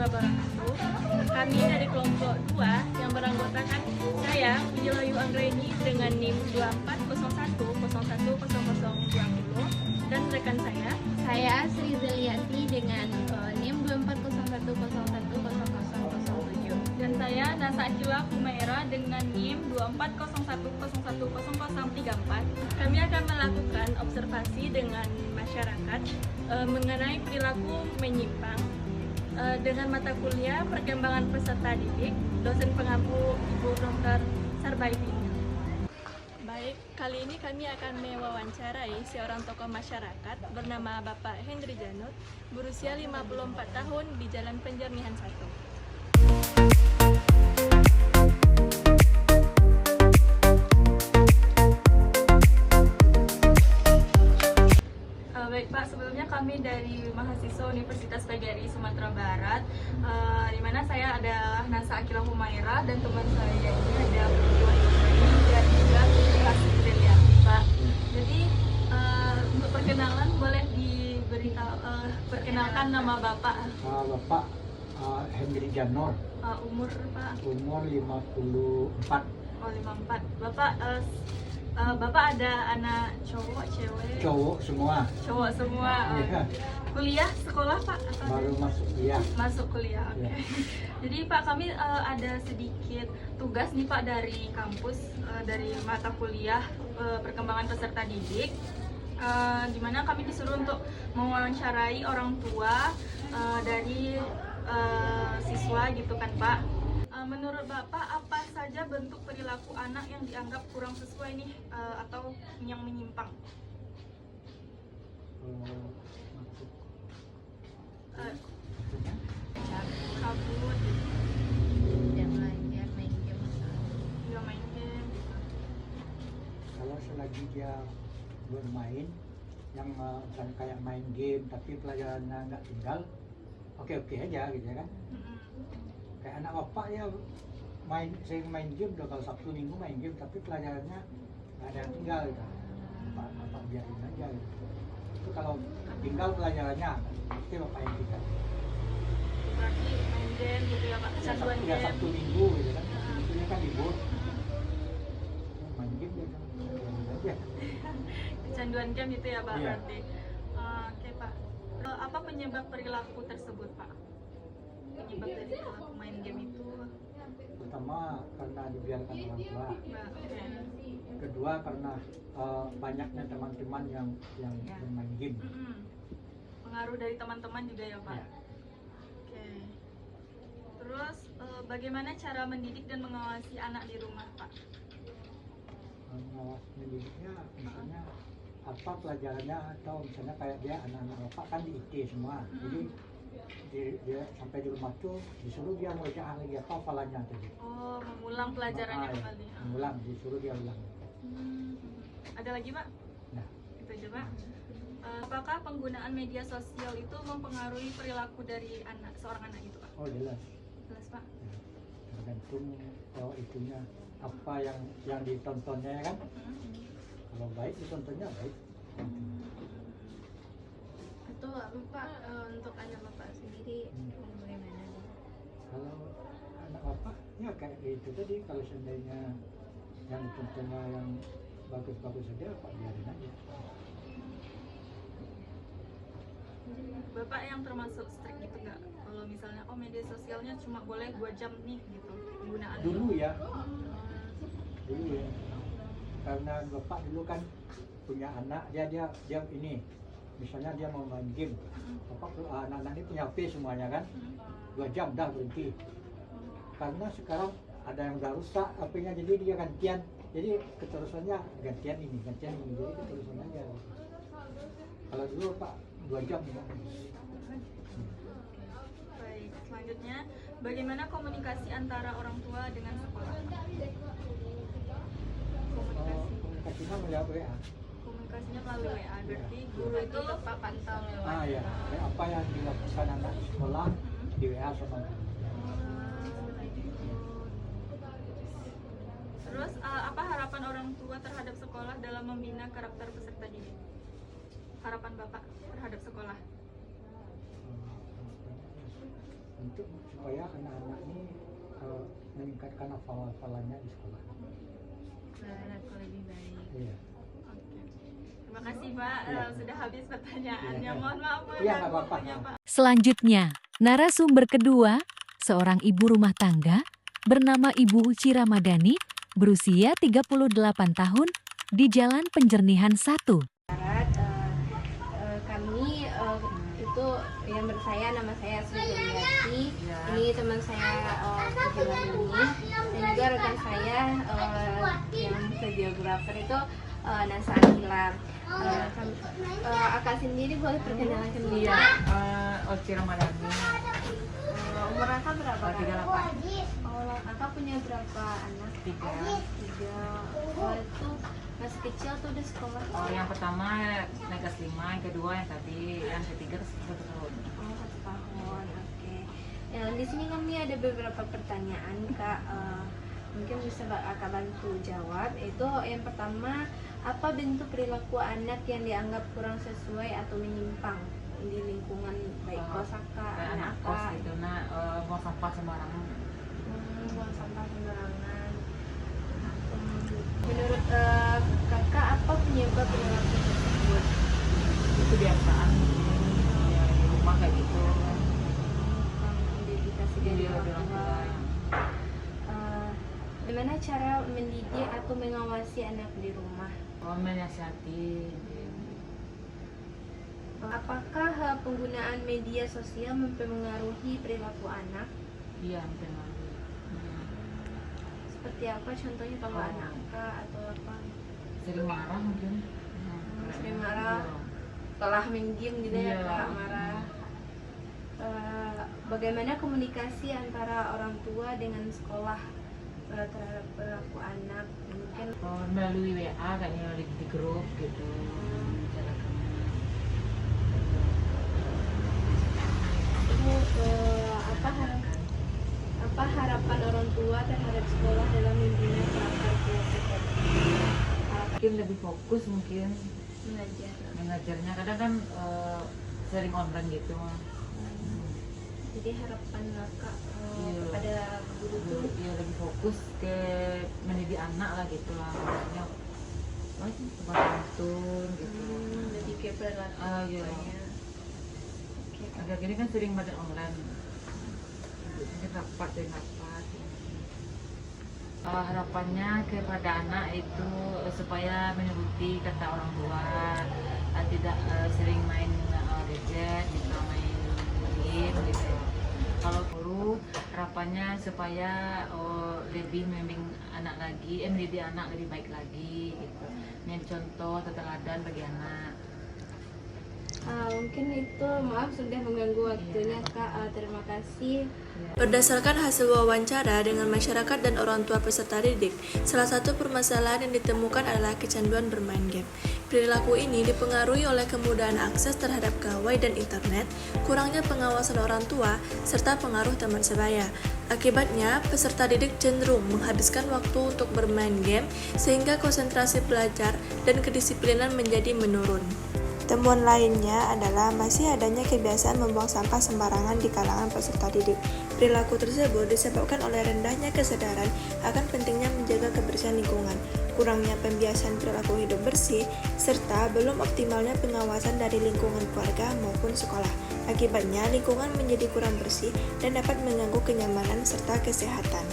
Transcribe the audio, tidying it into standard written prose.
wabarakatuh. Kami dari kelompok 2 yang beranggotakan saya, Wijilayu Anggreni dengan NIM 2401010020 dan rekan saya Sri Zeliati dengan NIM 2401010007 dan saya Nasa Akila Humaira dengan NIM 2401010034. Kami akan melakukan observasi dengan masyarakat mengenai perilaku menyimpang dengan mata kuliah perkembangan peserta didik, dosen pengampu Ibu Dr. Sarbaiti. Baik, kali ini kami akan mewawancarai seorang tokoh masyarakat bernama Bapak Hendri Janur, berusia 54 tahun di Jalan Penjernihan 1. Baik Pak, sebelumnya kami dari mahasiswa Universitas PGRI Sumatera Barat, di mana saya ada Nasa Akila Humaira dan teman saya ini ada Wijilayu dan juga Sri Zeliati Pak. Jadi untuk perkenalan boleh perkenalkan nama Bapak. Bapak Hendri Janur. Umur Pak? Umur 54. Oh 54. Bapak ada anak cowok, cewek? Cowok semua. Cowok semua. Iya. Kuliah, sekolah Pak? Baru masuk kuliah. Masuk kuliah, oke. Ya. Jadi Pak, kami ada sedikit tugas nih Pak dari kampus, dari mata kuliah perkembangan peserta didik, di mana kami disuruh untuk mewawancarai orang tua dari siswa gitu kan Pak. Menurut Bapak, apa saja bentuk perilaku anak yang dianggap kurang sesuai nih atau yang menyimpang? Kabut, tidak belajar, main game nggak main game. Kalau selagi dia bermain, yang misalnya kayak main game tapi pelajarannya nggak tinggal, oke aja gitu ya kan. Kayak anak bapak ya sering main game, udah kalau Sabtu Minggu main game tapi pelajarannya nggak ada yang tinggal gitu. Bapak biarin aja gitu. Itu kalau tinggal pelajarannya pasti bapak yang tinggal. Berarti main game gitu ya Pak, kecanduan Ya, game. Sabtu Minggu gitu kan, Sabtunya kan libur. Main game dia kan biarin aja. Kecanduan game itu ya Pak, Iya. berarti. Oke Pak, apa penyebab perilaku tersebut Pak? Penyebab dari perilaku main game itu? Pertama karena dibiarkan orang tua. Mbak, oke. Kedua karena banyaknya teman-teman yang bermain game. Pengaruh dari teman-teman juga ya Pak? Ya. Oke. Terus bagaimana cara mendidik dan mengawasi anak di rumah Pak? Mengawasi mendidiknya misalnya apa pelajarannya, atau misalnya kayak dia anak-anak bapak kan di IT semua, jadi dia sampai di rumah tuh disuruh dia mengerjakan lagi apa hafalannya tadi. Oh, mengulang pelajarannya kembali. Mengulang, disuruh dia ulang. Ada lagi Pak? Nah, Itu aja Pak. Apakah penggunaan media sosial itu mempengaruhi perilaku dari seorang anak itu Pak? oh jelas. Jelas Pak. Ya, tergantung itunya apa yang ditontonnya ya kan. Kalau baik ditontonnya baik. atau Bapak untuk anak Bapak sendiri bagaimana? Kalau anak bapak ya kayak gitu tadi, kalau seandainya yang ditontonnya yang bagus-bagus saja pak biarin aja. Bapak yang termasuk strict gitu nggak? Kalau misalnya media sosialnya cuma boleh 2 jam nih gitu penggunaan. Dulu ya, karena bapak dulu kan punya anak, dia ini misalnya dia mau main game, bapak anak-anak ini punya HP semuanya kan, 2 jam dah berhenti. Karena sekarang ada yang udah rusak HP-nya, jadi dia gantian, jadi keterusannya gantian ini, jadi keterusan aja. Kalau dulu pak 2 jam. Baik, selanjutnya bagaimana komunikasi antara orang tua dengan sekolah? Komunikasinya melalui WA. Komunikasinya melalui WA, berarti guru itu Bapak pantau lewat Ya, apa yang dilakukan anak di sekolah di WA sama guru. Terus apa harapan orang tua terhadap sekolah dalam membina karakter peserta didik? Harapan Bapak terhadap sekolah? supaya anak-anak ini meningkatkan hafalannya di sekolah. Aku lebih baik. Iya. Oke. Terima kasih Pak, Iya. Sudah habis pertanyaannya. Iya. Mohon maaf Iya, nggak mengganggu apa-apa. waktunya, Pak. Selanjutnya, narasumber kedua, seorang ibu rumah tangga bernama Ibu Uci Ramadhani, berusia 38 tahun, di Jalan Penjernihan 1. Kami itu yang bersaya, nama saya Sri Juliati. Ini teman saya kebetulan ini, dan juga rekan saya yang videografer itu Nasa Akila. Akak sendiri boleh perkenalkan diri? Oci Ramadhani. Umur Akak berapa? 38. Akak punya berapa anak? 3. 3. Oh, itu masih kecil tuh udah sekolah? Yang pertama naik kelas 5, yang kedua yang tadi, yang ketiga 1 tahun. Oh, 1 tahun, oke. Ya, di sini kami ada beberapa pertanyaan, Kak. Mungkin bisa Akak bantu jawab. Itu yang pertama, apa bentuk perilaku anak yang dianggap kurang sesuai atau menyimpang di lingkungan baik kos Akak, Kayak anak anak kos Akak? gitu, buang sampah sembarangan. Buang sampah sembarangan. Menurut Kakak, apa penyebab perilaku tersebut? Itu biasaan ya, di rumah kayak gitu. Dedikasi dari Iya, orang orang tua. tua. Bagaimana cara mendidik atau mengawasi anak di rumah? Menasihati. Apakah penggunaan media sosial mempengaruhi perilaku anak? Iya, mempengaruhi. Seperti apa contohnya kalau Oh. anak Kak atau apa? Sering marah mungkin. Sering marah. Iya. Telah main game gitu ya Iya. Kak, marah. Bagaimana komunikasi antara orang tua dengan sekolah terhadap perilaku anak? Mungkin Melalui WA kayaknya di grup gitu. itu apa harapan orang tua terhadap sekolah dalam membina karakter kreatif Mungkin lebih fokus mungkin mengajar? mengajarnya, kadang kan sering online gitu. Jadi harapan Kakak Iya. kepada guru tuh Ya lebih fokus ke mendidik anak lah gitu lah, maksudnya bantuan gitu. lebih ke perilaku. Iya. Oke, Kak. Agak gini kan sering pada online, mungkin rapat. Harapannya kepada anak itu supaya menuruti kata orang tua, tidak sering main gadget, gitu, main game gitu. Kalau guru harapannya supaya lebih membimbing anak lagi, mendidik anak lebih baik lagi gitu. Menjadi contoh teladan bagi anak. Mungkin itu, maaf sudah mengganggu waktunya Kak. Terima kasih. Berdasarkan hasil wawancara dengan masyarakat dan orang tua peserta didik, salah satu permasalahan yang ditemukan adalah kecanduan bermain game. Perilaku ini dipengaruhi oleh kemudahan akses terhadap gawai dan internet, kurangnya pengawasan orang tua, serta pengaruh teman sebaya. Akibatnya, peserta didik cenderung menghabiskan waktu untuk bermain game, sehingga konsentrasi belajar dan kedisiplinan menjadi menurun. Temuan lainnya adalah masih adanya kebiasaan membuang sampah sembarangan di kalangan peserta didik. Perilaku tersebut disebabkan oleh rendahnya kesadaran akan pentingnya menjaga kebersihan lingkungan, kurangnya pembiasaan perilaku hidup bersih, serta belum optimalnya pengawasan dari lingkungan keluarga maupun sekolah. Akibatnya, lingkungan menjadi kurang bersih dan dapat mengganggu kenyamanan serta kesehatan.